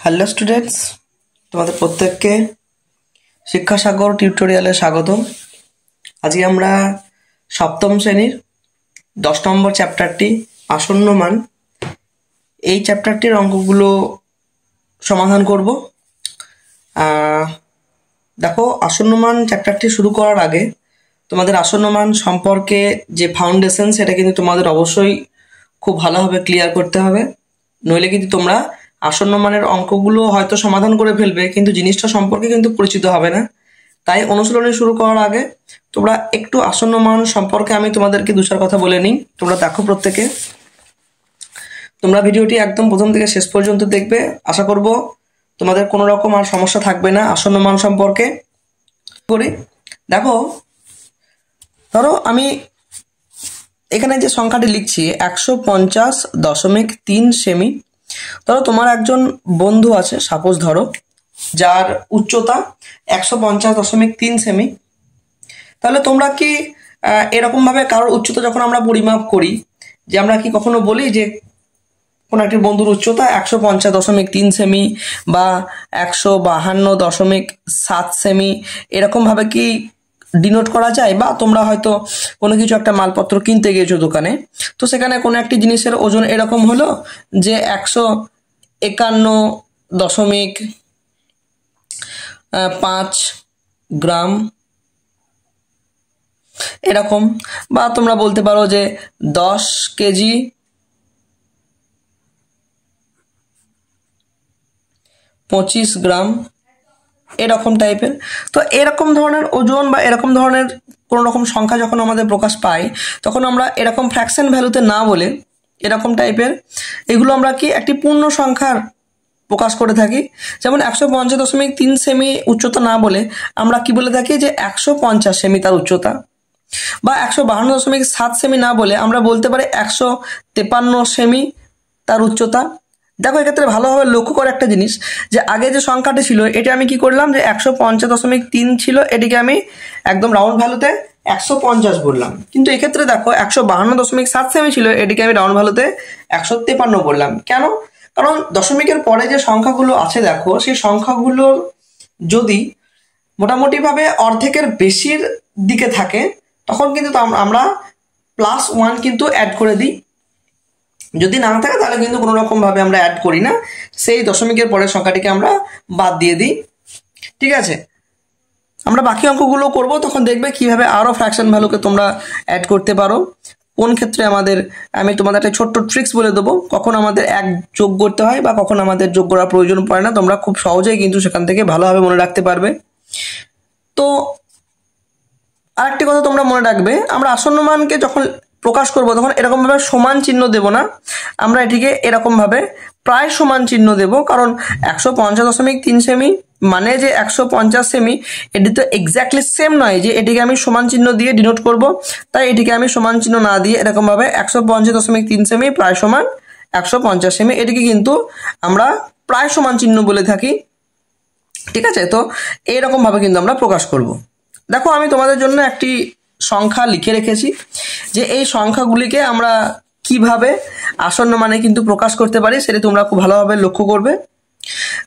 Hello students, তোমাদের প্রত্যেককে শিক্ষাসাগর টিউটোরিয়ালে স্বাগতম। আজকে আমরা সপ্তম শ্রেণীর 10 নম্বর চ্যাপ্টারটি আসন্ন মান, এই চ্যাপ্টারটির অঙ্কগুলো সমাধান করব। দেখো, আসন্ন মান চ্যাপ্টারটি শুরু করার আগে তোমাদের আসন্ন মান সম্পর্কে যে ফাউন্ডেশন, সেটা কিন্তু তোমাদের অবশ্যই খুব ভালোভাবে ক্লিয়ার করতে হবে, নইলে কিন্তু তোমরা আসন্ন মানের অঙ্কগুলো হয়তো সমাধান করে ফেলবে, কিন্তু জিনিসটা সম্পর্কে কিন্তু পরিচিত হবে না। তাই অনুশীলনী শুরু করার আগে তোমরা একটু আসন্ন মান সম্পর্কে আমি তোমাদেরকে দু চার কথা বলে নিই। তোমরা দেখো, প্রত্যেকে তোমরা ভিডিওটি একদম প্রথম থেকে শেষ পর্যন্ত দেখবে। আশা করব তোমাদের কোনো রকম আর সমস্যা থাকবে না আসন্ন মান সম্পর্কে। করে দেখো, ধরো আমি এখানে যে সংখ্যাটি লিখছি 150.3 সেমি। ধরো তোমার একজন বন্ধু আছে, সাপোজ ধরো, যার উচ্চতা 150.3 সেমি। তাহলে তোমরা কি এরকম ভাবে কারোর উচ্চতা যখন আমরা পরিমাপ করি, যে আমরা কি কখনো বলি যে কোনো একটি বন্ধুর উচ্চতা 150.3 সেমি বা 152.7 সেমি, এরকম ভাবে কি ডিনোট করা যায়? বা তোমরা হয়তো কোনো কিছু একটা মালপত্র কিনতে গিয়েছো দোকানে, তো সেখানে কোনো একটি জিনিসের ওজন এরকম হলো যে 151.5 গ্রাম এরকম। বা তোমরা বলতে পারো যে 10 কেজি 25 গ্রাম, এরকম টাইপের। তো এরকম ধরনের ওজন বা এরকম ধরনের কোনো রকম সংখ্যা যখন আমাদের প্রকাশ পায়, তখন আমরা এরকম ফ্র্যাকশন ভ্যালুতে না বলে এরকম টাইপের এগুলো আমরা কি একটি পূর্ণ সংখ্যার প্রকাশ করে থাকি। যেমন 150.3 সেমি উচ্চতা না বলে আমরা কি বলে থাকি যে 150 সেমি তার উচ্চতা। বা 152.7 সেমি না বলে আমরা বলতে পারি 153 সেমি তার উচ্চতা। দেখো, এক্ষেত্রে ভালোভাবে লক্ষ্য করে একটা জিনিস, যে আগে যে সংখ্যাটি ছিল এটা আমি কি করলাম, যে 150.3 ছিল, এটিকে আমি একদম রাউন্ড ভ্যালুতে 150 বললাম। কিন্তু এক্ষেত্রে দেখো 152.7 সেমি ছিল, এটিকে আমি রাউন্ড ভ্যালুতে 153 বললাম। কেন? কারণ দশমিকের পরে যে সংখ্যাগুলো আছে, দেখো সেই সংখ্যাগুলো যদি মোটামুটিভাবে অর্ধেকের বেশির দিকে থাকে, তখন কিন্তু আমরা +1 কিন্তু অ্যাড করে দিই। যদি না থাকে তাহলে কিন্তু কোনো রকম ভাবে আমরা অ্যাড করি না, সেই দশমিকের পরের সংখ্যাটিকে আমরা বাদ দিয়ে দিই। ঠিক আছে, আমরা বাকি অঙ্কগুলো করব, তখন দেখবে কিভাবে আরো ফ্র্যাকশন ভ্যালুকে তোমরা অ্যাড করতে পারো। কোন ক্ষেত্রে আমি তোমাদের একটা ছোট্ট ট্রিক্স বলে দেবো, কখন আমাদের এক যোগ করতে হয় বা কখন আমাদের যোগ করার প্রয়োজন পড়ে না। তোমরা খুব সহজেই কিন্তু সেখান থেকে ভালোভাবে মনে রাখতে পারবে। তো আরেকটি কথা তোমরা মনে রাখবে, আমরা আসন্ন মানকে যখন প্রকাশ করব তখন এরকম ভাবে সমান চিহ্ন দেব না, আমরা এটিকে এরকম ভাবে প্রায় সমান চিহ্ন দেব। কারণ 150.3 সেমি মানে যে 150 সেমি, এটি তো এক্স্যাক্টলি সেম নয় যে এটিকে আমি সমান চিহ্ন দিয়ে ডিনোট করব। তাই এটিকে আমি সমান চিহ্ন না দিয়ে এরকম ভাবে 150.3 সেমি প্রায় সমান 150 সেমি, এটিকে কিন্তু আমরা প্রায় সমান চিহ্ন বলে থাকি। ঠিক আছে, তো এইরকম ভাবে কিন্তু আমরা প্রকাশ করব। দেখো, আমি তোমাদের জন্য একটি সংখ্যা লিখে রেখেছি, যে এই সংখ্যাগুলিকে আমরা কিভাবে আসন্ন মানে কিন্তু প্রকাশ করতে পারি, সেটা তোমরা খুব ভালোভাবে লক্ষ্য করবে।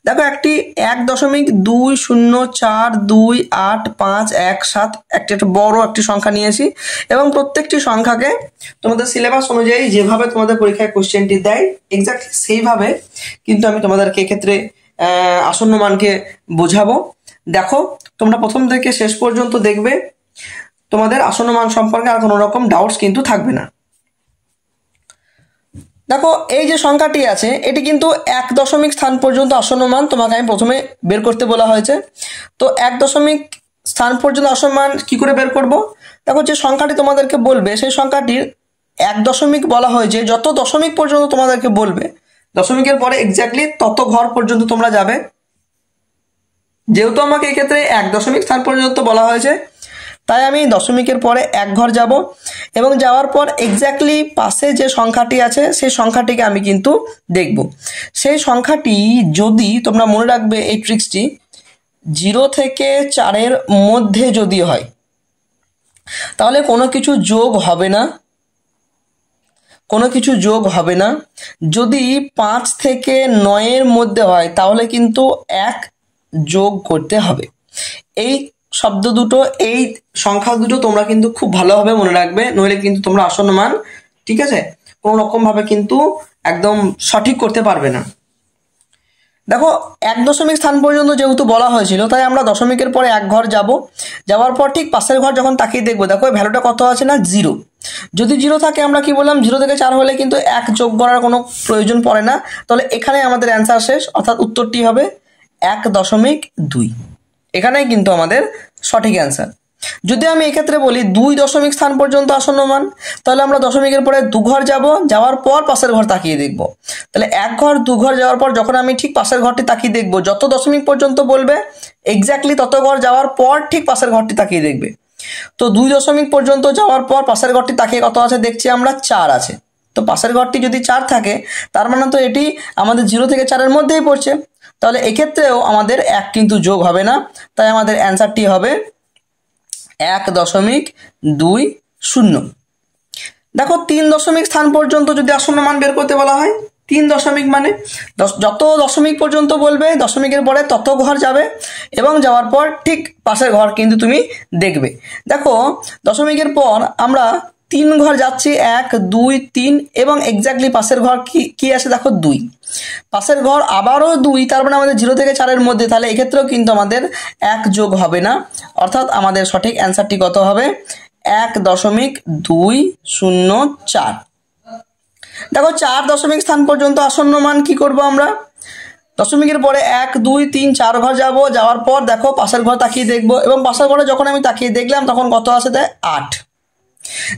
দেখো, একটি 1.0428517 একটা বড় একটি সংখ্যা নিয়েছি, এবং প্রত্যেকটি সংখ্যাকে তোমাদের সিলেবাস অনুযায়ী যেভাবে তোমাদের পরীক্ষায় কোশ্চেনটি দেয় এক্স্যাক্টলি সেইভাবে কিন্তু আমি তোমাদেরকে এক্ষেত্রে আসন্ন মানকে বোঝাবো। দেখো, তোমরা প্রথম থেকে শেষ পর্যন্ত দেখবে, তোমাদের আসন্ন মান সম্পর্কে আর কোনো রকম ডাউটস কিন্তু থাকবে না। দেখো, এই যে সংখ্যাটি আছে এটি কিন্তু 1 দশমিক স্থান পর্যন্ত আসন্ন মান তোমাকে আমি প্রথমে বের করতে বলা হয়েছে। তো 1 দশমিক স্থান পর্যন্ত আসন্ন মান কি করে বের করব? দেখো, যে সংখ্যাটি তোমাদেরকে বলবে সেই সংখ্যাটির 1 দশমিক বলা হয়েছে, যত দশমিক পর্যন্ত তোমাদেরকে বলবে দশমিকের পরে এক্স্যাক্টলি তত ঘর পর্যন্ত তোমরা যাবে। যেহেতু আমাকে এক্ষেত্রে 1 দশমিক স্থান পর্যন্ত বলা হয়েছে, তাই আমি দশমিকের পরে 1 ঘর যাব, এবং যাওয়ার পর এক্স্যাক্টলি পাশে যে সংখ্যাটি আছে সেই সংখ্যাটিকে আমি কিন্তু দেখব। সেই সংখ্যাটি যদি তোমরা মনে রাখবে এই ট্রিক্সটি, 0 থেকে 4-এর মধ্যে যদি হয় তাহলে কোনো কিছু যোগ হবে না, কোনো কিছু যোগ হবে না। যদি 5 থেকে 9-এর মধ্যে হয় তাহলে কিন্তু 1 যোগ করতে হবে। এই শব্দ দুটো, এই সংখ্যা দুটো তোমরা কিন্তু খুব ভালোভাবে মনে রাখবে, নইলে কিন্তু তোমরা আসন্ন মান, ঠিক আছে, কোনো রকম ভাবে কিন্তু একদম সঠিক করতে পারবে না। দেখো 1 দশমিক স্থান পর্যন্ত যেহেতু বলা হয়েছিল, তাই আমরা দশমিকের পরে 1 ঘর যাব, যাওয়ার পর ঠিক পাশের ঘর যখন তাকিয়ে দেখবো, দেখো ভ্যালুটা কত আছে না 0। যদি 0 থাকে আমরা কি বললাম, 0 থেকে 4 হলে কিন্তু 1 যোগ করার কোনো প্রয়োজন পড়ে না। তাহলে এখানে আমাদের অ্যান্সার শেষ, অর্থাৎ উত্তরটি হবে 1.2। এখানেই কিন্তু আমাদের সঠিক অ্যান্সার। যদি আমি এক্ষেত্রে বলি 2 দশমিক স্থান পর্যন্ত আসন্ন মান, তাহলে আমরা দশমিকের পরে 2 ঘর যাব, যাওয়ার পর পাশের ঘর তাকিয়ে দেখব। তাহলে 1 ঘর 2 ঘর যাওয়ার পর যখন আমি ঠিক পাশের ঘরটি তাকিয়ে দেখব, যত দশমিক পর্যন্ত বলবে এক্স্যাক্টলি তত ঘর যাওয়ার পর ঠিক পাশের ঘরটি তাকিয়ে দেখবে। তো 2 দশমিক পর্যন্ত যাওয়ার পর পাশের ঘরটি তাকিয়ে কত আছে দেখছি আমরা, 4 আছে। তো পাশের ঘরটি যদি 4 থাকে, তার মানে তো এটি আমাদের 0 থেকে 4-এর মধ্যেই পড়ছে। তাহলে এক্ষেত্রেও আমাদের 1 কিন্তু যোগ হবে না, তাই আমাদের অ্যান্সারটি হবে 1.20। দেখো 3 দশমিক স্থান পর্যন্ত যদি আসন্ন মান বের করতে বলা হয়, 3 দশমিক মানে যত দশমিক পর্যন্ত বলবে দশমিকের পরে তত ঘর যাবে, এবং যাওয়ার পর ঠিক পাশের ঘর কিন্তু তুমি দেখবে। দেখো দশমিকের পর আমরা 3 ঘর যাচ্ছি, 1 2 3, এবং এক্স্যাক্টলি পাশের ঘর কি আছে দেখো 2, পাশের ঘর আবারও 2, তার মানে আমাদের 0 থেকে 4-এর মধ্যে। তাহলে এক্ষেত্রেও কিন্তু আমাদের 1 যোগ হবে না, অর্থাৎ আমাদের সঠিক অ্যান্সারটি কত হবে, 1.204। দেখো 4 দশমিক স্থান পর্যন্ত আসন্ন মান কি করব আমরা, দশমিকের পরে 1 2 3 4 ঘর যাব, যাওয়ার পর দেখো পাশের ঘর তাকিয়ে দেখব, এবং পাশের ঘরে যখন আমি তাকিয়ে দেখলাম তখন কত আছে, দেয় 8।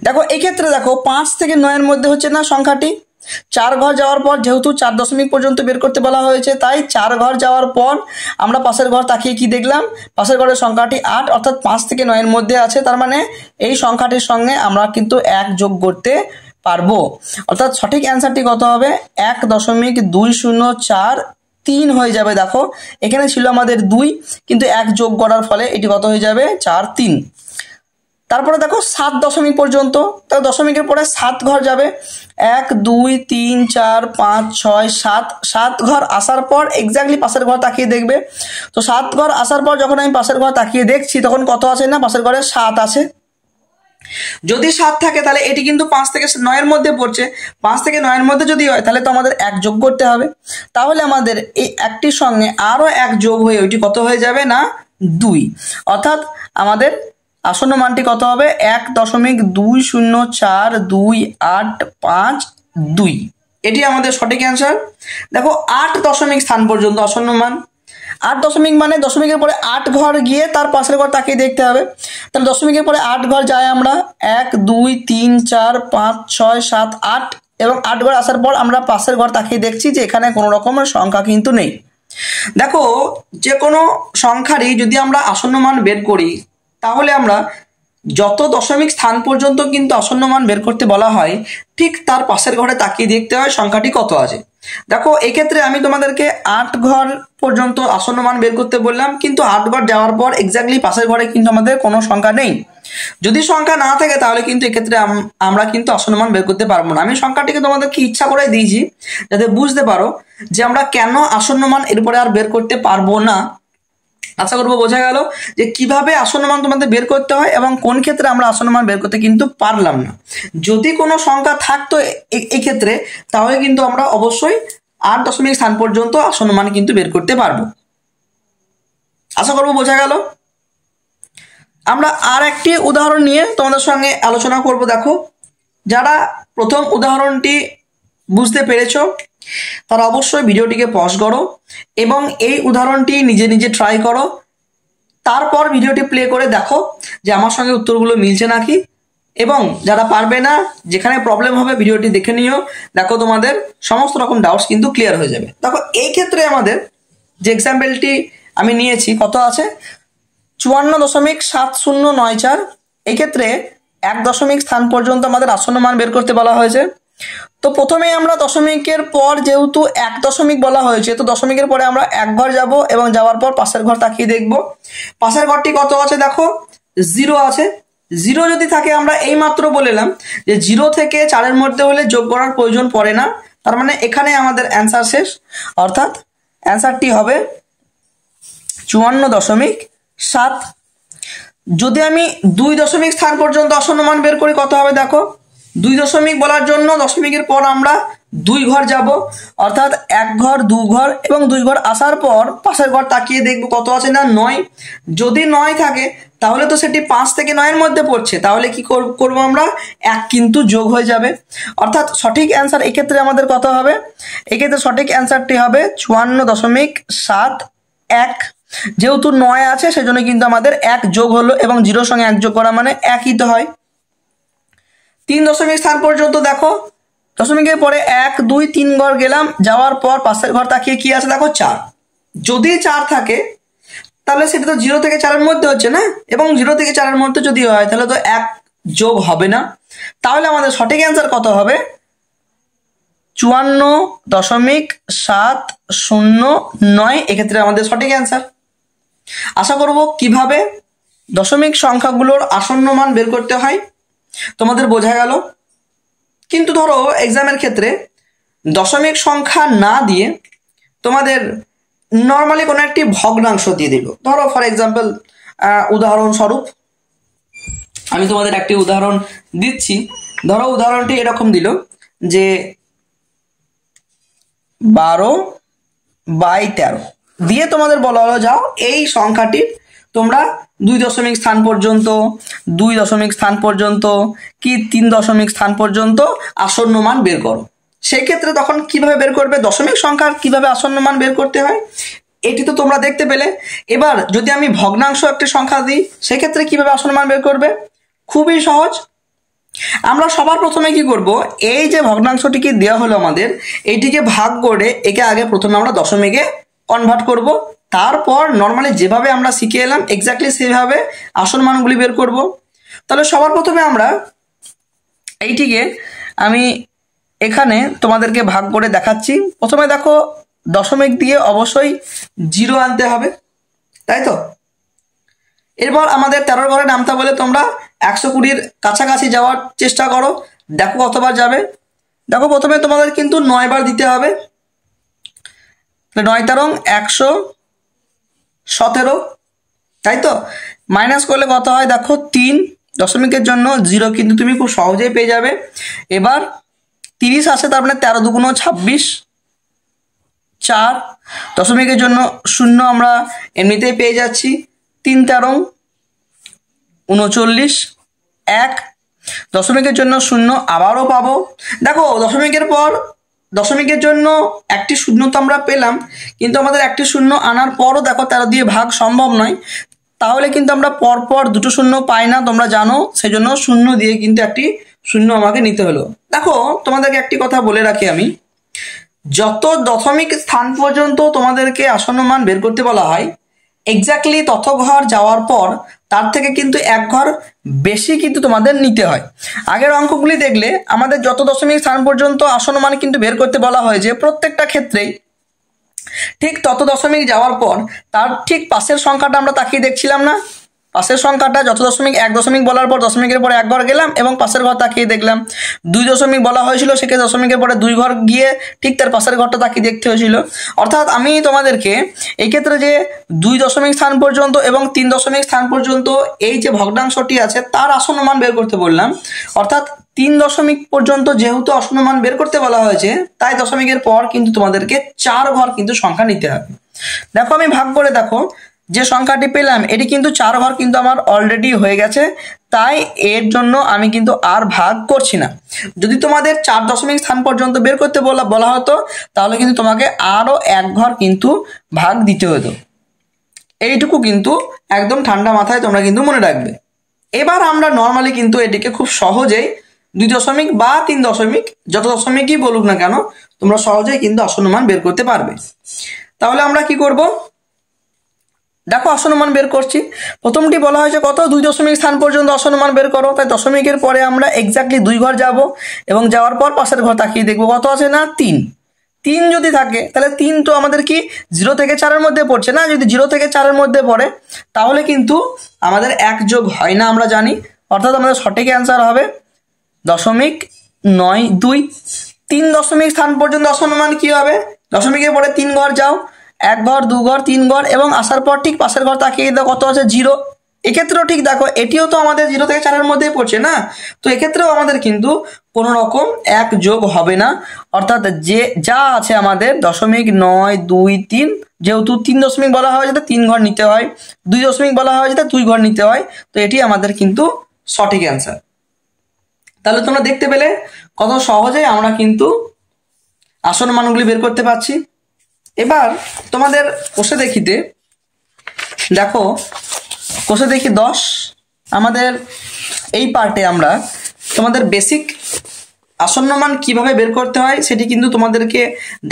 দেখো এই ক্ষেত্রে দেখো 5 থেকে 9-এর মধ্যে হচ্ছে না সংখ্যাটি। 4 ঘর যাওয়ার পর যেহেতু 4 দশমিক পর্যন্ত বের করতে বলা হয়েছে, তাই 4 ঘর যাওয়ার পর আমরা পাশের ঘর তাকিয়ে কি দেখলাম, পাশের ঘরের সংখ্যাটি 8, অর্থাৎ 5 থেকে 9-এর মধ্যে আছে। তার মানে এই সংখ্যাটির সঙ্গে আমরা কিন্তু 1 যোগ করতে পারবো, অর্থাৎ সঠিক অ্যান্সারটি কত হবে, 1.2043 হয়ে যাবে। দেখো এখানে ছিল আমাদের 2, কিন্তু 1 যোগ করার ফলে এটি কত হয়ে যাবে, 43। তারপরে দেখো 7 দশমিক পর্যন্ত, তাহলে দশমিকের পরে 7 ঘর যাবে, 1 2 3 4 5 6 7, 7 ঘর আসার পর এক্স্যাক্টলি পাশের ঘর তাকিয়ে দেখবে। তো 7 ঘর আসার পর যখন আমি পাশের ঘর তাকিয়ে দেখছি, তখন কত আছে না, পাশের ঘরে 7 আছে। যদি 7 থাকে তাহলে এটি কিন্তু 5 থেকে 9-এর মধ্যে পড়ছে। 5 থেকে 9-এর মধ্যে যদি হয় তাহলে তো আমাদের 1 যোগ করতে হবে। তাহলে আমাদের এই একটির সঙ্গে আরো 1 যোগ হয়ে ওইটি কত হয়ে যাবে না, 2, অর্থাৎ আমাদের আসন্ন মানটি কত হবে, 1.20428552। এটি আমাদের সঠিক অ্যান্সার। দেখো 8 দশমিক স্থান পর্যন্ত আসন্ন মান, 8 দশমিক মানে দশমিকের পরে 8 ঘর গিয়ে তার পাশের ঘর তাকিয়ে দেখতে হবে। তাহলে দশমিকের পরে 8 ঘর যায় আমরা, 1 2 3 4 5 6 7 8, এবং 8 ঘর আসার পর আমরা পাশের ঘর তাকিয়ে দেখছি যে এখানে কোনো রকমের সংখ্যা কিন্তু নেই। দেখো যে কোনো সংখ্যারই যদি আমরা আসন্ন মান বের করি, তাহলে আমরা যত দশমিক স্থান পর্যন্ত কিন্তু আসন্ন মান বের করতে বলা হয়, ঠিক তার পাশের ঘরে তাকিয়ে দেখতে হয় সংখ্যাটি কত আছে। দেখো এক্ষেত্রে আমি তোমাদেরকে 8 ঘর পর্যন্ত আসন্ন মান বের করতে বললাম, কিন্তু 8 ঘর যাওয়ার পর এক্স্যাক্টলি পাশের ঘরে কিন্তু আমাদের কোনো সংখ্যা নেই। যদি সংখ্যা না থাকে তাহলে কিন্তু এক্ষেত্রে আমরা কিন্তু আসন্ন মান বের করতে পারবো না। আমি সংখ্যাটিকে তোমাদেরকে ইচ্ছা করে দিয়েছি যাতে বুঝতে পারো যে আমরা কেন আসন্ন মান এরপরে আর বের করতে পারবো না। আশা করবো বোঝা গেল যে কিভাবে আসন্ন মান তোমাদের বের করতে হয়, এবং কোন ক্ষেত্রে আমরা আসন্ন মান বের করতে কিন্তু পারলাম না। যদি কোনো সংখ্যা থাকতো এই ক্ষেত্রে, তাহলে কিন্তু আমরা অবশ্যই 8 দশমিক স্থান পর্যন্ত আসন্ন মান কিন্তু বের করতে পারবো। আশা করবো বোঝা গেল। আমরা আর একটি উদাহরণ নিয়ে তোমাদের সঙ্গে আলোচনা করব। দেখো যারা প্রথম উদাহরণটি বুঝতে পেরেছো তারা অবশ্যই ভিডিওটিকে পজ করো এবং এই উদাহরণটি নিজে নিজে ট্রাই করো। তারপর ভিডিওটি প্লে করে দেখো যে আমার সঙ্গে উত্তরগুলো মিলছে নাকি, এবং যারা পারবে না, যেখানে প্রবলেম হবে ভিডিওটি দেখে নিও। দেখো তোমাদের সমস্ত রকম ডাউটস কিন্তু ক্লিয়ার হয়ে যাবে। দেখো এই ক্ষেত্রে আমাদের যে এক্সাম্পলটি আমি নিয়েছি কত আছে, 54.7094। এই ক্ষেত্রে 1 দশমিক স্থান পর্যন্ত আমাদের আসন্ন মান বের করতে বলা হয়েছে। তো প্রথমে আমরা দশমিকের পর যেহেতু 1 দশমিক বলা হয়েছে, তো দশমিকের পরে আমরা 1 ঘর যাব এবং যাওয়ার পর পাশের ঘর তাকিয়ে দেখব। পাশের ঘরটি কত আছে দেখো, 0 আছে। জিরো যদি থাকে আমরা এই মাত্র বলেলাম যে 0 থেকে 4-এর মধ্যে হলে যোগ করার প্রয়োজন পড়ে না, তার মানে এখানে আমাদের অ্যান্সার শেষ। অর্থাৎ অ্যান্সারটি হবে 54.7। যদি আমি 2 দশমিক স্থান পর্যন্ত আসন্ন মান বের করি কত হবে দেখো, 2 দশমিক বলার জন্য দশমিকের পর আমরা 2 ঘর যাব, অর্থাৎ 1 ঘর 2 ঘর এবং 2 ঘর আসার পর পাশের ঘর তাকিয়ে দেখব কত আছে না 9। যদি 9 থাকে তাহলে তো সেটি 5 থেকে 9-এর মধ্যে পড়ছে, তাহলে কি করব আমরা 1 কিন্তু যোগ হয়ে যাবে। অর্থাৎ সঠিক অ্যান্সার এক্ষেত্রে আমাদের কত হবে, এক্ষেত্রে সঠিক অ্যান্সারটি হবে 54.71। যেহেতু 9 আছে সেজন্য কিন্তু আমাদের 1 যোগ হলো এবং 0-র সঙ্গে 1 যোগ করা মানে 1ই তো হয়। 3 দশমিক স্থান পর্যন্ত দেখো, দশমিকের পরে 1 2 3 ঘর গেলাম, যাওয়ার পর পাশের ঘর তাকিয়ে কি আছে দেখো 4। যদি 4 থাকে তাহলে সেটা তো 0 থেকে 4-এর মধ্যে হচ্ছে না, এবং 0 থেকে 4-এর মধ্যে যদি হয় তাহলে তো 1 যোগ হবে না। তাহলে আমাদের সঠিক অ্যান্সার কত হবে 54.709। এক্ষেত্রে আমাদের সঠিক অ্যান্সার। আশা করব কিভাবে দশমিক সংখ্যাগুলোর আসন্ন মান বের করতে হয় তোমাদের বোঝা গেল। কিন্তু ধরো এক্সামের ক্ষেত্রে দশমিক সংখ্যা না দিয়ে তোমাদের নর্মালি কোনো একটি ভগ্নাংশ দিয়ে দিল। ধরো ফর এক্সাম্পল উদাহরণস্বরূপ আমি তোমাদের একটি উদাহরণ দিচ্ছি। ধরো উদাহরণটি এরকম দিল যে 12/13 দিয়ে তোমাদের বলা হলো যাও এই সংখ্যাটির তোমরা 2 দশমিক স্থান পর্যন্ত, 2 দশমিক স্থান পর্যন্ত কি 3 দশমিক স্থান পর্যন্ত আসন্ন মান বের করো। সেই ক্ষেত্রে তখন কিভাবে বের করবে, দশমিক সংখ্যার কিভাবে আসন্ন মান বের করতে হয় এটি তো তোমরা দেখতে পেলে। এবার যদি আমি ভগ্নাংশ একটি সংখ্যা দিই সেক্ষেত্রে কিভাবে আসন্ন মান বের করবে, খুবই সহজ। আমরা সবার প্রথমে কি করব, এই যে ভগ্নাংশটিকে দেওয়া হলো আমাদের, এইটিকে ভাগ করে একে আগে প্রথমে আমরা দশমিকে কনভার্ট করব, তারপর নর্মালি যেভাবে আমরা শিখে এলাম এক্স্যাক্টলি সেভাবে আসল মানগুলি বের করব। তাহলে সবার প্রথমে আমরা এইটিকে আমি এখানে তোমাদেরকে ভাগ করে দেখাচ্ছি। প্রথমে দেখো দশমিক দিয়ে অবশ্যই 0 আনতে হবে, তাই তো। এরপর আমাদের 13 ঘরে নামতে বলে তোমরা 120-র কাছাকাছি যাওয়ার চেষ্টা করো, দেখো কতবার যাবে। দেখো প্রথমে তোমাদের কিন্তু 9 বার দিতে হবে, 9 তেরং 117, তাই তো। মাইনাস করলে কত হয় দেখো 3, দশমিকের জন্য 0 কিন্তু তুমি খুব সহজেই পেয়ে যাবে। এবার 30 আসে, তার মানে 13 2 26, 4 দশমিকের জন্য 0 আমরা এমনিতেই পেয়ে যাচ্ছি, 3 তেরং 39, 1 দশমিকের জন্য 0 আবারও পাবো। দেখো দশমিকের পর দশমিকের জন্য একটি 0 তো আমরা পেলাম, কিন্তু আমাদের একটি 0 আনার পরও দেখো 13 দিয়ে ভাগ সম্ভব নয়, তাহলে কিন্তু আমরা পরপর দুটো 0 পাই না, তোমরা জানো। সেজন্য 0 দিয়ে কিন্তু একটি 0 আমাকে নিতে হলো। দেখো তোমাদেরকে একটি কথা বলে রাখি আমি, যত দশমিক স্থান পর্যন্ত তোমাদেরকে আসন্ন মান বের করতে বলা হয় এক্স্যাক্টলি তত ঘর যাওয়ার পর তার থেকে কিন্তু 1 ঘর বেশি কিন্তু তোমাদের নিতে হয়। আগের অঙ্কগুলি দেখলে আমাদের যত দশমিক স্থান পর্যন্ত আসন্ন মান কিন্তু বের করতে বলা হয়েছে প্রত্যেকটা ক্ষেত্রেই ঠিক তত দশমিক যাওয়ার পর তার ঠিক পাশের সংখ্যাটা আমরা তাকিয়ে দেখছিলাম না, পাশের সংখ্যাটা যত দশমিক 1 দশমিক বলার পর দশমিকের পরে 1 ঘর গেলাম এবং পাশের ঘর তাকিয়ে দেখলাম। 2 দশমিক বলা হয়েছিল, সেক্ষেত্রে দশমিকের পরে 2 ঘর গিয়ে ঠিক তার পাশের ঘরটা তাকিয়ে দেখতে হয়েছিল। অর্থাৎ আমি তোমাদেরকে এই ক্ষেত্রে যে 2 দশমিক স্থান পর্যন্ত এবং 3 দশমিক স্থান পর্যন্ত এই যে ভগ্নাংশটি আছে তার আসন্ন মান বের করতে বললাম। অর্থাৎ 3 দশমিক পর্যন্ত যেহেতু আসন্ন মান বের করতে বলা হয়েছে, তাই দশমিকের পর কিন্তু তোমাদেরকে 4 ঘর কিন্তু সংখ্যা নিতে হবে। দেখো আমি ভাগ করে দেখো যে সংখ্যাটি পেলাম এটি কিন্তু 4 ঘর কিন্তু আমার অলরেডি হয়ে গেছে, তাই এর জন্য আমি কিন্তু আর ভাগ করছি না। যদি তোমাদের 4 দশমিক স্থান পর্যন্ত বের করতে বলা হতো তাহলে কিন্তু তোমাকে আরো 1 ঘর কিন্তু ভাগ দিতে হতো। এইটুকু কিন্তু একদম ঠান্ডা মাথায় তোমরা কিন্তু মনে রাখবে। এবার আমরা নর্মালি কিন্তু এটিকে খুব সহজেই 2 দশমিক বা 3 দশমিক যত দশমিকই বলুক না কেন তোমরা সহজেই কিন্তু আসন্ন মান বের করতে পারবে। তাহলে আমরা কি করব, দেখো আসন্ন মান বের করছি। প্রথমটি বলা হয়েছে কত, 2 দশমিক স্থান পর্যন্ত আসন্ন মান বের করো, তাই দশমিকের পরে আমরা এক্স্যাক্টলি 2 ঘর যাব এবং যাওয়ার পর পাশের ঘর তাকিয়ে দেখবো কত আছে না 3। 3 যদি থাকে তাহলে 3 তো আমাদের কি 0 থেকে 4-এর মধ্যে পড়ছে না, যদি 0 থেকে 4-এর মধ্যে পড়ে তাহলে কিন্তু আমাদের 1 যোগ হয় না আমরা জানি, অর্থাৎ আমাদের সঠিক অ্যান্সার হবে 0.92। 3 দশমিক স্থান পর্যন্ত আসন্ন মান কি হবে? দশমিকের পরে 3 ঘর যাও, 1 ঘর 2 ঘর 3 ঘর এবং আসার পর ঠিক পাশের ঘর তাকিয়ে দেখো কত আছে 0। এক্ষেত্রেও ঠিক দেখো এটিও তো আমাদের 0 থেকে 4-এর মধ্যেই পড়ছে না, তো এক্ষেত্রেও আমাদের কিন্তু কোনো রকম 1 যোগ হবে না, অর্থাৎ যে যা আছে আমাদের 0.923, যেহেতু 3 দশমিক বলা হয় যাতে 3 ঘর নিতে হয়, 2 দশমিক বলা হয় যাতে 2 ঘর নিতে হয়, তো এটি আমাদের কিন্তু সঠিক অ্যান্সার। তাহলে তোমরা দেখতে পেলে কত সহজেই আমরা কিন্তু আসন্ন মানগুলি বের করতে পারছি। এবার তোমাদের কোষে দেখিতে দেখো, কোষে দেখি 10 আমাদের এই পার্টে আমরা তোমাদের বেসিক আসন্ন মান কিভাবে বের করতে হয় সেটি কিন্তু তোমাদেরকে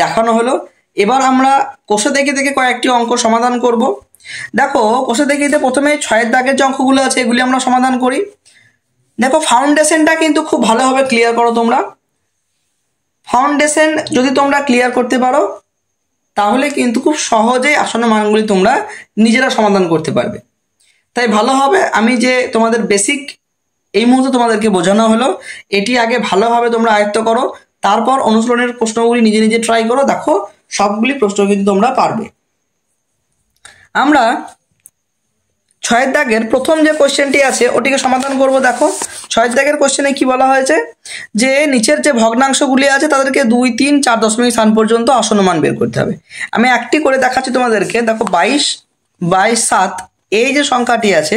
দেখানো হলো। এবার আমরা কোষে দেখে দেখে কয়েকটি অঙ্ক সমাধান করব। দেখো কোষে দেখিতে প্রথমে 6-এর দাগের যে অঙ্কগুলো আছে এগুলি আমরা সমাধান করি। দেখো ফাউন্ডেশনটা কিন্তু খুব ভালোভাবে ক্লিয়ার করো তোমরা। ফাউন্ডেশন যদি তোমরা ক্লিয়ার করতে পারো তাহলে কিন্তু খুব সহজেই আসন্ন মানগুলি তোমরা নিজেরা সমাধান করতে পারবে। তাই ভালো হবে আমি যে তোমাদের বেসিক এই মুহূর্তে তোমাদেরকে বোঝানো হলো এটি আগে ভালোভাবে তোমরা আয়ত্ত করো, তারপর অনুশীলনের প্রশ্নগুলি নিজে নিজে ট্রাই করো, দেখো সবগুলি প্রশ্ন কিন্তু তোমরা পারবে। আমরা 6-এর দাগের প্রথম যে কোশ্চেনটি আছে ওটিকে সমাধান করব। দেখো 6-এর দাগের কোশ্চেনে কি বলা হয়েছে যে নিচের যে ভগ্নাংশগুলি আছে তাদেরকে 2, 3, 4 দশমিক স্থান পর্যন্ত আসন্ন মান বের করতে হবে। আমি একটি করে দেখাচ্ছি তোমাদেরকে। দেখো 22, 22, 7 এই যে সংখ্যাটি আছে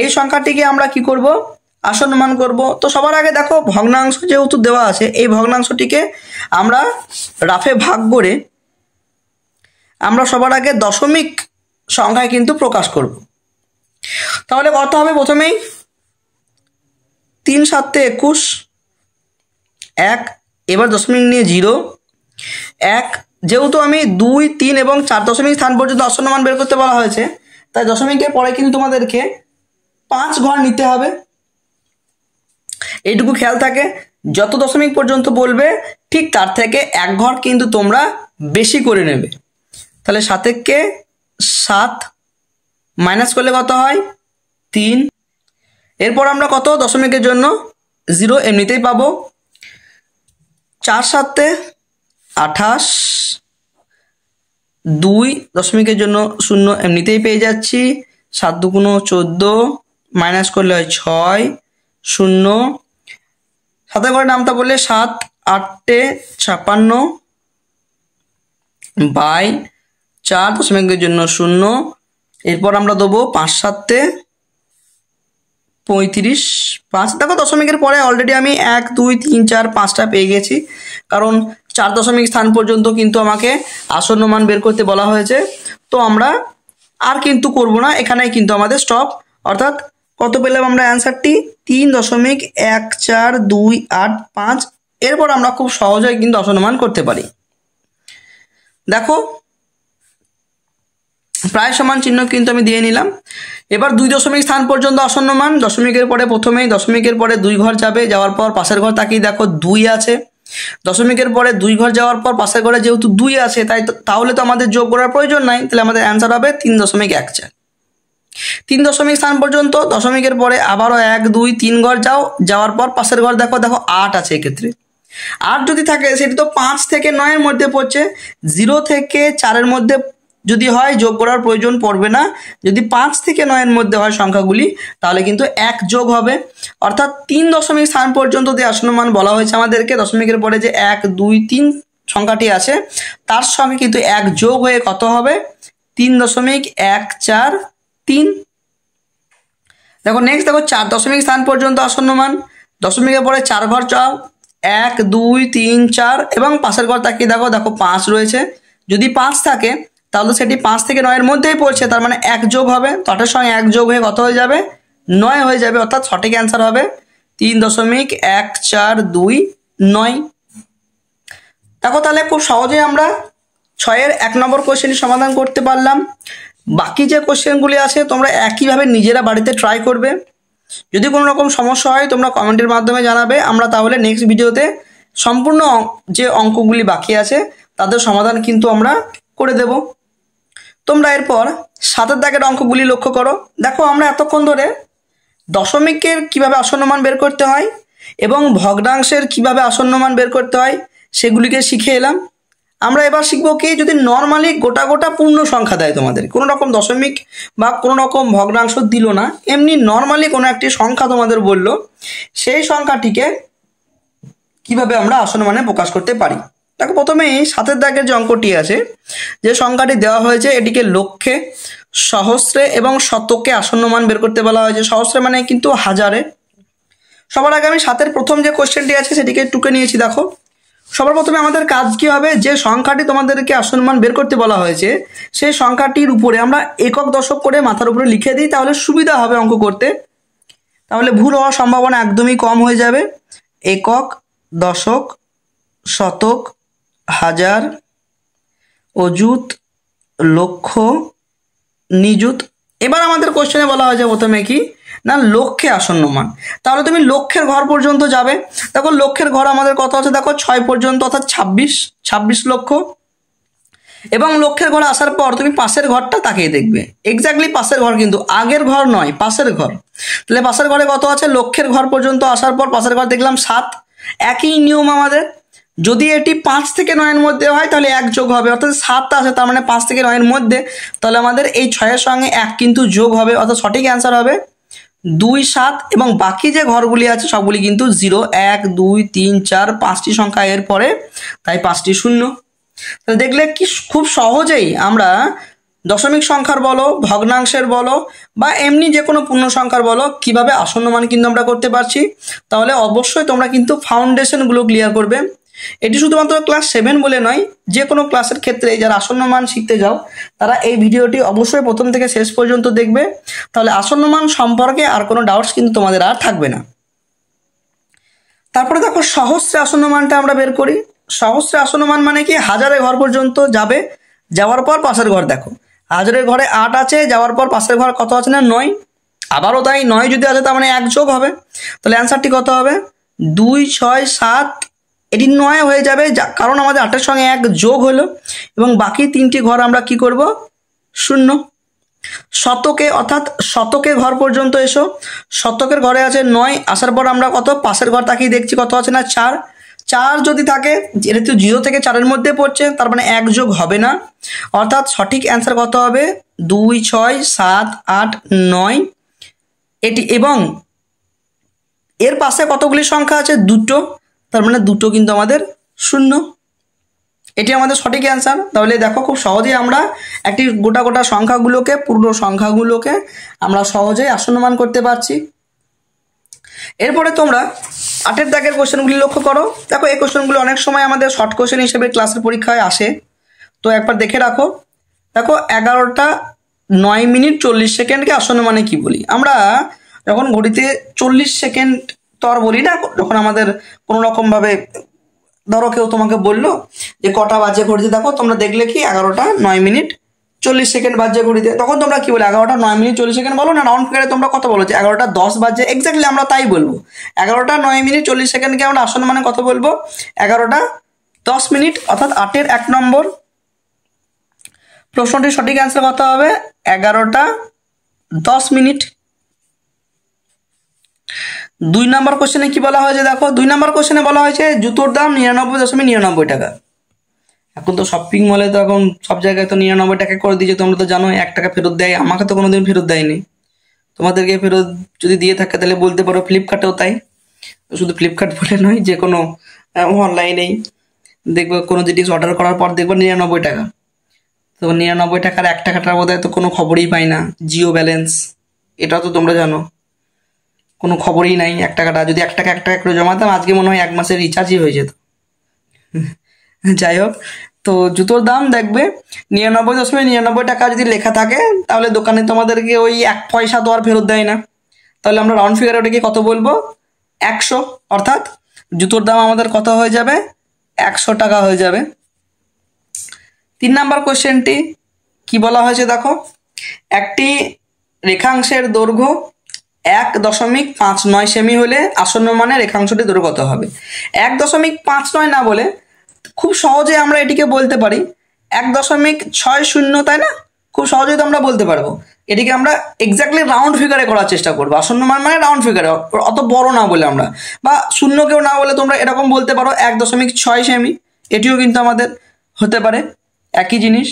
এই সংখ্যাটিকে আমরা কি করব? আসন্ন মান করব। তো সবার আগে দেখো ভগ্নাংশ যেহেতু দেওয়া আছে এই ভগ্নাংশটিকে আমরা রাফে ভাগ করে আমরা সবার আগে দশমিক সংখ্যায় কিন্তু প্রকাশ করব। তাহলে কত হবে? প্রথমেই 3 7 21, 1, এবার দশমিক নিয়ে 0, 1, যেহেতু আমি 2, 3 এবং 4 দশমিক স্থান পর্যন্ত আসন্ন মান বের করতে বলা হয়েছে তাই দশমিকের পরে কিন্তু তোমাদেরকে 5 ঘর নিতে হবে। এইটুকু খেয়াল থাকে, যত দশমিক পর্যন্ত বলবে ঠিক তার থেকে 1 ঘর কিন্তু তোমরা বেশি করে নেবে। তাহলে 7 7 মাইনাস করলে কত হয়? 3। এরপর আমরা কত দশমিকের জন্য 0 এমনিতেই পাবো। 4 7 28, 2 দশমিকের জন্য 0 এমনিতেই পেয়ে যাচ্ছি। 7 2 14, মাইনাস করলে হয় 6 0। 7 ঘরে নামতা বললে 7 8 56 বাই 4 দশমিকের জন্য 0। এরপর আমরা দেবো 5 7 35, 5। দেখো দশমিকের পরে অলরেডি আমি 1 2 3 4 5টা পেয়ে গেছি, কারণ 4 দশমিক স্থান পর্যন্ত কিন্তু আমাকে আসন্ন মান বের করতে বলা হয়েছে। তো আমরা আর কিন্তু করব না, এখানেই কিন্তু আমাদের স্টপ। অর্থাৎ কত পেলাম আমরা অ্যান্সারটি? 3.1428৫। এরপর আমরা খুব সহজেই কিন্তু আসন্ন মান করতে পারি। দেখো প্রায় সমান চিহ্ন কিন্তু আমি দিয়ে নিলাম। এবার 2 দশমিক স্থান পর্যন্ত আসন্ন মান, দশমিকের পরে প্রথমেই দশমিকের পরে 2 ঘর যাবে, যাওয়ার পর পাশের ঘর তাকিয়ে দেখো 2 আছে। দশমিকের পরে 2 ঘর যাওয়ার পর পাশের ঘরে যেহেতু 2 আছে তাহলে তো আমাদের যোগ করার প্রয়োজন নাই, তাহলে আমাদের অ্যান্সার হবে 3.14। 3 দশমিক স্থান পর্যন্ত দশমিকের পরে আবারও 1 2 3 ঘর যাওয়ার পর পাশের ঘর দেখো 8 আছে। এক্ষেত্রে 8 যদি থাকে সেটি তো 5 থেকে 9-এর মধ্যে পড়ছে। 0 থেকে 4-এর মধ্যে যদি হয় যোগ করার প্রয়োজন পড়বে না, যদি 5 থেকে 9-এর মধ্যে হয় সংখ্যাগুলি তাহলে কিন্তু 1 যোগ হবে। অর্থাৎ 3 দশমিক স্থান পর্যন্ত যে আসন্ন মান বলা হয়েছে আমাদেরকে, দশমিকের পরে যে 1 2 3 সংখ্যাটি আছে তার সঙ্গে কিন্তু 1 যোগ হয়ে কত হবে? 3.143। দেখো নেক্সট দেখো 4 দশমিক স্থান পর্যন্ত আসন্ন মান, দশমিকের পরে 4 ঘর যাও, 1 2 3 4 এবং পাশের ঘর তাকিয়ে দেখো 5 রয়েছে। যদি 5 থাকে তাহলে সেটি 5 থেকে 9-এর মধ্যেই পড়ছে, তার মানে 1 যোগ হবে। তো 8-এর সঙ্গে 1 যোগ হয়ে কত হয়ে যাবে? 9 হয়ে যাবে। অর্থাৎ সঠিক অ্যান্সার হবে 3.1429। দেখো তাহলে খুব সহজেই আমরা 6-এর 1 নম্বর কোশ্চেনটি সমাধান করতে পারলাম। বাকি যে কোশ্চেনগুলি আছে তোমরা একইভাবে নিজেরা বাড়িতে ট্রাই করবে। যদি কোনো রকম সমস্যা হয় তোমরা কমেন্টের মাধ্যমে জানাবে, আমরা তাহলে নেক্সট ভিডিওতে সম্পূর্ণ যে অঙ্কগুলি বাকি আছে তাদের সমাধান কিন্তু আমরা করে দেব। তোমরা এরপর 7-এর দাগের অঙ্কগুলি লক্ষ্য করো। দেখো আমরা এতক্ষণ ধরে দশমিকের কিভাবে আসন্ন মান বের করতে হয় এবং ভগ্নাংশের কিভাবে আসন্ন মান বের করতে হয় সেগুলিকে শিখে এলাম। আমরা এবার শিখবো কি, যদি নর্মালি গোটা গোটা পূর্ণ সংখ্যা দেয় তোমাদের, কোনো রকম দশমিক বা কোনো রকম ভগ্নাংশ দিল না, এমনি নর্মালি কোনো একটি সংখ্যা তোমাদের বললো, সেই সংখ্যাটিকে কিভাবে আমরা আসন্ন মানে প্রকাশ করতে পারি। দেখো প্রথমেই 7 দাগের যে অঙ্কটি আছে, যে সংখ্যাটি দেওয়া হয়েছে এটিকে লক্ষে, সহস্রে এবং শতকে আসন্ন মান বের করতে বলা হয়েছে। সহস্রে মানে কিন্তু হাজারে। সবার আগে আমি 7 প্রথম যে কোশ্চেনটি আছে সেটিকে টুকে নিয়েছি। দেখো সবার প্রথমে আমাদের কাজ কি হবে, যে সংখ্যাটি তোমাদেরকে আসন্ন মান বের করতে বলা হয়েছে সেই সংখ্যাটির উপরে আমরা একক দশক করে মাথার উপরে লিখে দিই, তাহলে সুবিধা হবে অঙ্ক করতে, তাহলে ভুল হওয়ার সম্ভাবনা একদমই কম হয়ে যাবে। একক, দশক, শতক, হাজার, অযুত, লক্ষ, নিযুত। এবার আমাদের কোশ্চেনে বলা হয়েছে প্রথমে কি না, লক্ষে আসন্ন মান। তাহলে তুমি লক্ষের ঘর পর্যন্ত যাবে। দেখো লক্ষের ঘর আমাদের কত আছে, দেখো 6 পর্যন্ত, অর্থাৎ 26 লক্ষ। এবং লক্ষের ঘর আসার পর তুমি পাশের ঘরটা তাকিয়ে দেখবে, এক্স্যাক্টলি পাশের ঘর, কিন্তু আগের ঘর নয়, পাশের ঘর। তাহলে পাশের ঘরে কত আছে, লক্ষের ঘর পর্যন্ত আসার পর পাশের ঘর দেখলাম 7। একই নিয়ম আমাদের, যদি এটি 5 থেকে 9-এর মধ্যে হয় তাহলে 1 যোগ হবে, অর্থাৎ 7 আছে, তার মানে 5 থেকে 9-এর মধ্যে, তাহলে আমাদের এই 6-এর সঙ্গে 1 কিন্তু যোগ হবে, অর্থাৎ সঠিক অ্যান্সার হবে 2, 7। এবং বাকি যে ঘরগুলি আছে সবগুলি কিন্তু 0, 1, 2, 3, 4, 5টি সংখ্যা এর পরে, তাই 5টি শূন্য। তাহলে দেখলে কি খুব সহজেই আমরা দশমিক সংখ্যার বলো, ভগ্নাংশের বলো, বা এমনি যে কোনো পূর্ণ সংখ্যার বলো, কিভাবে আসন্ন মান কিন্তু আমরা করতে পারছি। তাহলে অবশ্যই তোমরা কিন্তু ফাউন্ডেশনগুলো ক্লিয়ার করবে। এটি শুধুমাত্র ক্লাস 7 বলে নয়, যে কোনো ক্লাসের ক্ষেত্রে যারা আসন্ন মান শিখতে যাও তারা এই ভিডিওটি অবশ্যই প্রথম থেকে শেষ পর্যন্ত দেখবে, তাহলে আসন্ন মান সম্পর্কে আর কোনো ডাউটস কিন্তু তোমাদের আর থাকবে না। তারপরে দেখো সহস্রে আসন্ন মানটা আমরা বের করি। সহস্রে আসন্ন মান মানে কি, হাজারের ঘর পর্যন্ত যাবে, যাওয়ার পর পাশের ঘর দেখো, হাজারের ঘরে 8 আছে, যাওয়ার পর পাশের ঘর কত আছে না 9। আবারও তাই, 9 যদি আছে তার মানে 1 যোগ হবে, তাহলে অ্যান্সারটি কত হবে 2, 6, 7। এটি 9 হয়ে যাবে, কারণ আমাদের 8-এর সঙ্গে 1 যোগ হলো, এবং বাকি 3টি ঘর আমরা কি করব, শূন্য। শতকে, অর্থাৎ শতকের ঘর পর্যন্ত এসো, শতকের ঘরে আছে 9, আসার পর আমরা কত, পাশের ঘর তাকিয়ে দেখছি কত আছে না 4। 4 যদি থাকে, এটা তো 0 থেকে 4-এর মধ্যে পড়ছে, তার মানে 1 যোগ হবে না, অর্থাৎ সঠিক অ্যান্সার কত হবে 2, 6, 7, 8, 9 এটি। এবং এর পাশে কতগুলি সংখ্যা আছে, 2টো, তার মানে 2টো কিন্তু আমাদের শূন্য। এটি আমাদের সঠিক অ্যান্সার। তাহলে দেখো খুব সহজেই আমরা একটি গোটা গোটা সংখ্যাগুলোকে, পূর্ণ সংখ্যাগুলোকে আমরা সহজেই আসন্ন মান করতে পারছি। এরপরে তোমরা 8-এর দাগের কোশ্চেনগুলি লক্ষ্য করো। দেখো এই কোশ্চেনগুলো অনেক সময় আমাদের শর্ট কোশ্চেন হিসেবে ক্লাসের পরীক্ষায় আসে, তো একবার দেখে রাখো। দেখো 11টা 9 মিনিট 40 সেকেন্ডকে আসন্ন মানে কি বলি। আমরা যখন ঘড়িতে 40 সেকেন্ড তো আর বলি না, যখন আমাদের কোনো রকমভাবে ধরো কেউ তোমাকে বললো যে কটা বাজে ঘড়িতে, দেখো তোমরা দেখলে কি 11টা 9 মিনিট 40 সেকেন্ড বাজে ঘড়িতে, তখন তোমরা কি বলো 11টা 9 মিনিট 40 সেকেন্ড বলো না, রাউন্ড ফিগারে তোমরা কত বলো যে 11টা 10 বাজে, এক্স্যাক্টলি আমরা তাই বলবো। 11টা 9 মিনিট 40 সেকেন্ডকে আমরা আসন্ন মানে কত বলবো, 11টা 10 মিনিট, অর্থাৎ 8-এর 1 নম্বর প্রশ্নটির সঠিক অ্যান্সার কত হবে 11টা 10 মিনিট। 2 নম্বর কোশ্চেনে কি বলা হয়েছে, দেখো 2 নম্বর কোশ্চেনে বলা হয়েছে জুতোর দাম 99.99 টাকা। এখন তো শপিং মলে তো এখন সব জায়গায় তো 99 টাকা করে দিয়েছে, তোমরা তো জানো 1 টাকা ফেরত দেয়, আমাকে তো কোনোদিন ফেরত দেয়নি। তোমাদেরকে ফেরত যদি দিয়ে থাকে তাহলে বলতে পারো, ফ্লিপকার্টেও তাই। শুধু ফ্লিপকার্ট বলে নয়, যে কোনো অনলাইনেই দেখবো কোনো জিনিস অর্ডার করার পর দেখবো 99 টাকা, তো 99 টাকার 1 টাকাটার বোধহয় তো কোনো খবরই পাই না। জিও ব্যালেন্স, এটাও তো তোমরা জানো, কোনো খবরই নাই। 1 টাকাটা যদি 1 টাকা 1 টাকা করে জমাতাম, আজকে মনে হয় 1 মাসের রিচার্জই হয়ে যেত। যাই হোক, তো জুতোর দাম দেখবে 99.99 টাকা যদি লেখা থাকে, তাহলে দোকানে তোমাদেরকে ওই 1 পয়সা তো আর ফেরত দেয় না। তাহলে আমরা রাউন্ড ফিগারে ওটাকে কত বলবো 100, অর্থাৎ জুতোর দাম আমাদের কত হয়ে যাবে 100 টাকা হয়ে যাবে। 3 নম্বর কোশ্চেনটি কি বলা হয়েছে, দেখো একটি রেখাংশের দৈর্ঘ্য 1.59 সেমি হলে আসন্ন মানে রেখাংশটি দৈর্ঘ্য কত হবে। 1.59 না বলে খুব সহজে আমরা এটিকে বলতে পারি 1.60, তাই না? খুব সহজেই তো আমরা বলতে পারবো এটিকে আমরা এক্স্যাক্টলি রাউন্ড ফিগারে করার চেষ্টা করবো। আসন্ন মান মানে রাউন্ড ফিগারে, অত বড় না বলে আমরা, বা শূন্যকেও না বলে তোমরা এরকম বলতে পারো 1.6 সেমি, এটিও কিন্তু আমাদের হতে পারে একই জিনিস।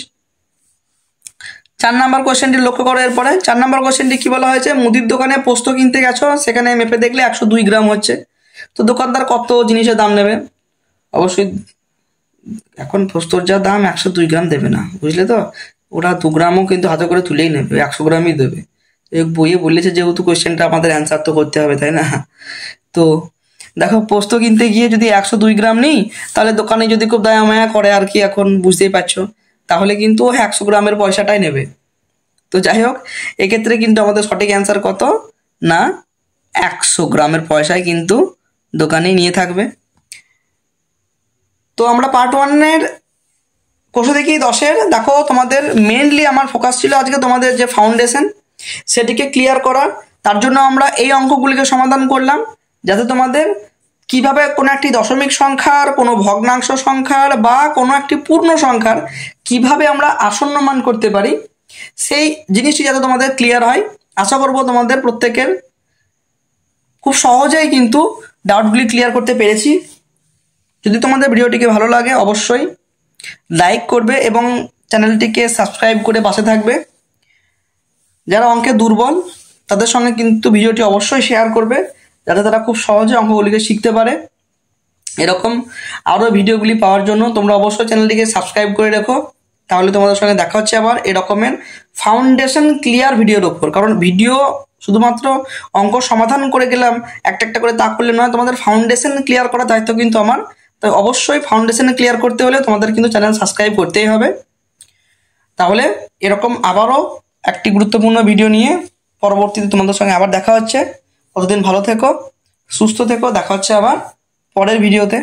4 নম্বর কোশ্চেনটি লক্ষ্য করো। এরপরে 4 নম্বর কোশ্চেনটি কি বলা হয়েছে, মুদির দোকানে পোস্ত কিনতে গেছো, সেখানে মেপে দেখলে 102 গ্রাম হচ্ছে, তো দোকানদার কত জিনিসের দাম নেবে? অবশ্যই এখন পোস্তর যা দাম 102 গ্রাম দেবে না, বুঝলে তো, ওরা 2 গ্রামও কিন্তু হাতে করে তুলেই নেবে, 100 গ্রামই দেবে। বইয়ে বলেছে যেহেতু কোশ্চেনটা আমাদের অ্যান্সার তো করতে হবে, তাই না? তো দেখো পোস্ত কিনতে গিয়ে যদি 102 গ্রাম নিই, তাহলে দোকানে যদি খুব দয়া মায়া করে আর কি, এখন বুঝতেই পারছো, তাহলে কিন্তু 100 গ্রামের পয়সাটাই নেবে। তো যাই হোক, এক্ষেত্রে কিন্তু আমাদের সঠিক অ্যান্সার কত না, 100 গ্রামের পয়সায় কিন্তু দোকানেই নিয়ে থাকবে। তো আমরা পার্ট 1-এর কোষে দেখি 10-এর। দেখো তোমাদের মেনলি আমার ফোকাস ছিল আজকে তোমাদের যে ফাউন্ডেশন সেটিকে ক্লিয়ার করার, তার জন্য আমরা এই অঙ্কগুলিকে সমাধান করলাম, যাতে তোমাদের কিভাবে কোনো একটি দশমিক সংখ্যার, কোনো ভগ্নাংশ সংখ্যার বা কোনো একটি পূর্ণ সংখ্যার কিভাবে আমরা আসন্ন মান করতে পারি, সেই জিনিসটি যাতে তোমাদের ক্লিয়ার হয়। আশা করব তোমাদের প্রত্যেকের খুব সহজেই কিন্তু ডাউটগুলি ক্লিয়ার করতে পেরেছি। যদি তোমাদের ভিডিওটিকে ভালো লাগে অবশ্যই লাইক করবে এবং চ্যানেলটিকে সাবস্ক্রাইব করে পাশে থাকবে। যারা অঙ্কে দুর্বল তাদের সঙ্গে কিন্তু ভিডিওটি অবশ্যই শেয়ার করবে, যাতে তারা খুব সহজে অঙ্কগুলিকে শিখতে পারে। এরকম আরও ভিডিওগুলি পাওয়ার জন্য তোমরা অবশ্যই চ্যানেলটিকে সাবস্ক্রাইব করে রেখো। তাহলে তোমাদের সঙ্গে দেখা হচ্ছে আবার এরকমের ফাউন্ডেশন ক্লিয়ার ভিডিওর ওপর। কারণ ভিডিও শুধুমাত্র অঙ্ক সমাধান করে গেলাম একটা একটা করে, তা করলে নয়, তোমাদের ফাউন্ডেশন ক্লিয়ার করার দায়িত্ব কিন্তু আমার। তাই অবশ্যই ফাউন্ডেশন ক্লিয়ার করতে হলে তোমাদের কিন্তু চ্যানেল সাবস্ক্রাইব করতেই হবে। তাহলে এরকম আবারও একটি গুরুত্বপূর্ণ ভিডিও নিয়ে পরবর্তীতে তোমাদের সঙ্গে আবার দেখা হচ্ছে। ততদিন ভালো থেকো, সুস্থ থেকো, দেখা হচ্ছে আবার পরের ভিডিওতে।